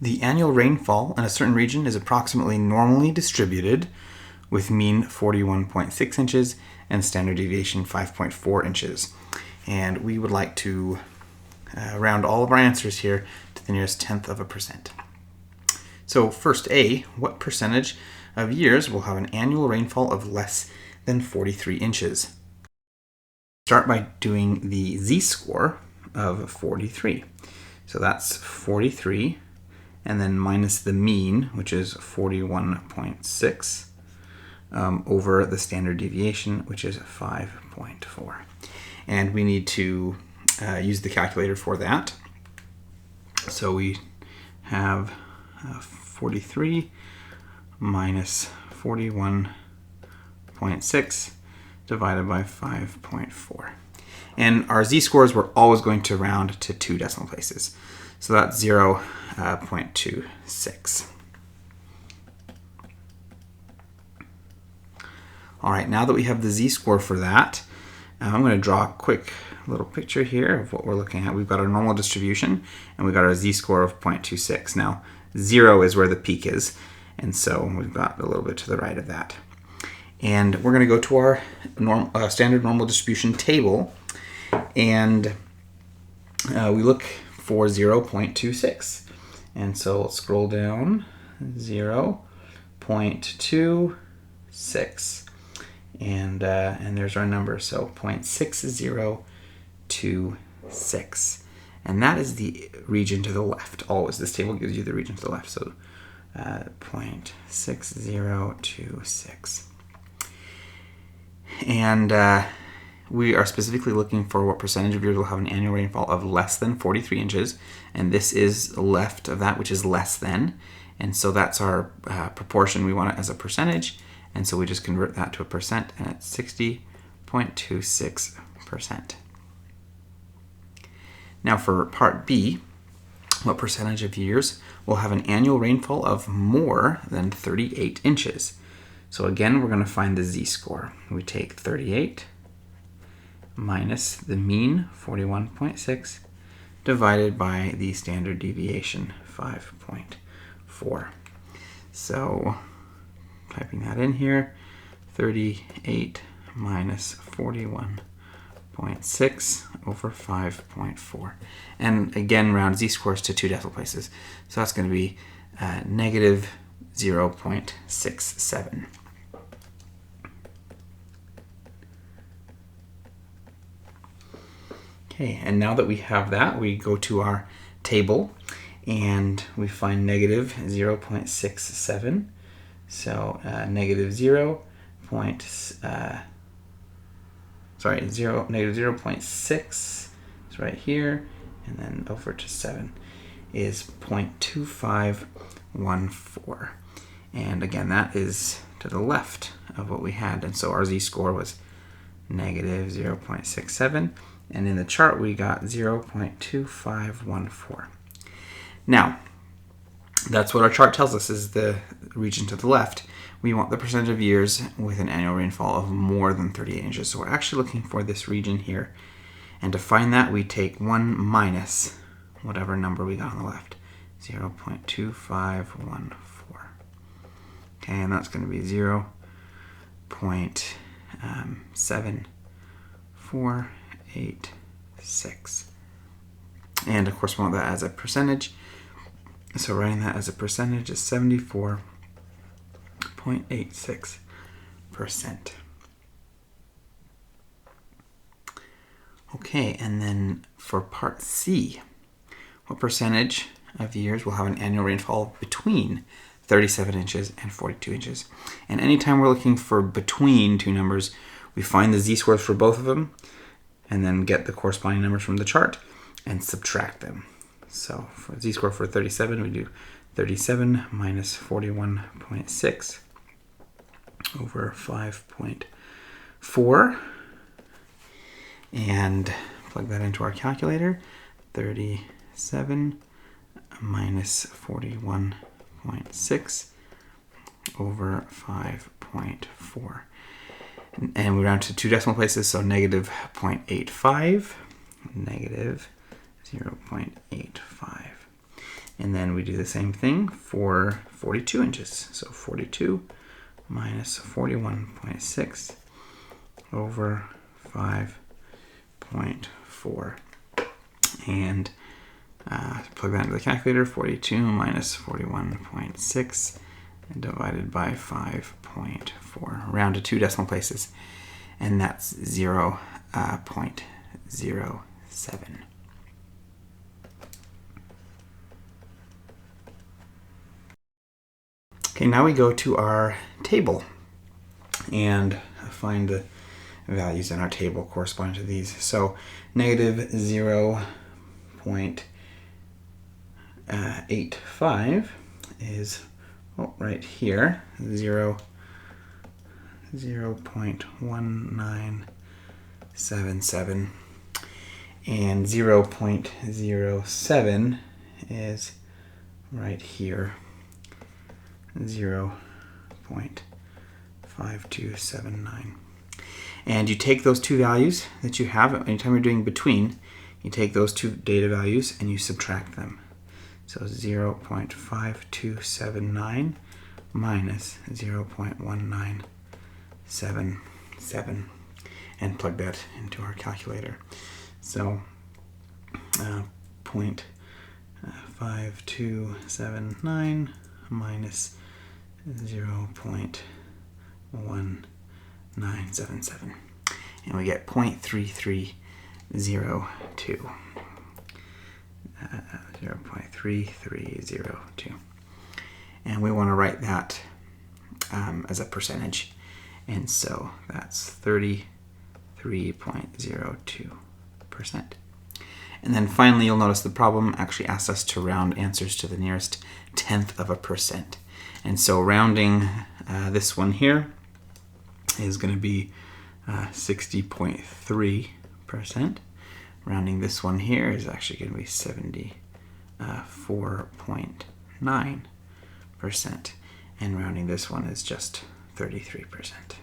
The annual rainfall in a certain region is approximately normally distributed, with mean 41.6 inches and standard deviation 5.4 inches. And we would like to round all of our answers here to the nearest tenth of a percent. So first A, what percentage of years will have an annual rainfall of less than 43 inches? Start by doing the z-score of 43. So that's 43, and then minus the mean, which is 41.6, over the standard deviation, which is 5.4. And we need to use the calculator for that. So we have 43 minus 41.6 divided by 5.4. And our z-scores, we're always going to round to 2 decimal places. So that's 0.26. All right, now that we have the z-score for that, I'm going to draw a quick little picture here of what we're looking at. We've got our normal distribution, and we've got our z-score of 0.26. Now, 0 is where the peak is, and so we've got a little bit to the right of that. And we're going to go to our standard normal distribution table, and we look for 0.26. And so let's scroll down, 0.26. And there's our number, so 0.6026. And that is the region to the left. Always, this table gives you the region to the left, so 0.6026. And we are specifically looking for what percentage of years will have an annual rainfall of less than 43 inches. And this is left of that, which is less than. And so that's our proportion. We want it as a percentage. And so we just convert that to a percent, and it's 60.26%. Now for part B, what percentage of years will have an annual rainfall of more than 38 inches? So again, we're going to find the z-score. We take 38 minus the mean, 41.6, divided by the standard deviation, 5.4. So typing that in here, 38 minus 41.6 over 5.4. And again, round z-scores to 2 decimal places. So that's going to be negative 0.67. Okay, and now that we have that, we go to our table and we find negative 0.67. So negative 0.6 is right here, and then over to 7 is 0.2514. And again, that is to the left of what we had, and so our z-score was negative 0.67, and in the chart we got 0.2514. Now, that's what our chart tells us is the region to the left. We want the percentage of years with an annual rainfall of more than 38 inches. So we're actually looking for this region here. And to find that, we take 1 minus whatever number we got on the left, 0.2514. Okay, and that's going to be 0.7486. And of course, we want that as a percentage. So writing that as a percentage is 74.86%. Okay, and then for part C, what percentage of years will have an annual rainfall between 37 inches and 42 inches? And anytime we're looking for between two numbers, we find the z-scores for both of them and then get the corresponding numbers from the chart and subtract them. So for z-score for 37, we do 37 minus 41.6 over 5.4. And plug that into our calculator. 37 minus 41.6 over 5.4. And we round to 2 decimal places, so negative 0.85, negative 0.85. And then we do the same thing for 42 inches. So 42 minus 41.6 over 5.4. And plug that into the calculator. 42 minus 41.6 divided by 5.4. Round to 2 decimal places. And that's 0.07. Okay, now we go to our table and find the values in our table corresponding to these. So negative 0.85 is right here, 0.1977, and 0.07 is right here, 0.5279. And you take those two values that you have, anytime you're doing between, you take those two data values and you subtract them. So 0.5279 minus 0.1977, and plug that into our calculator. So 0.5279 minus 0.1977, and we get 0.3302. 0.3302, and we want to write that as a percentage, and so that's 33.02%. And then finally, you'll notice the problem actually asks us to round answers to the nearest 1/10 of a percent. And so rounding this one here is going to be 60.3%. Rounding this one here is actually going to be 74.9%. And rounding this one is just 33%.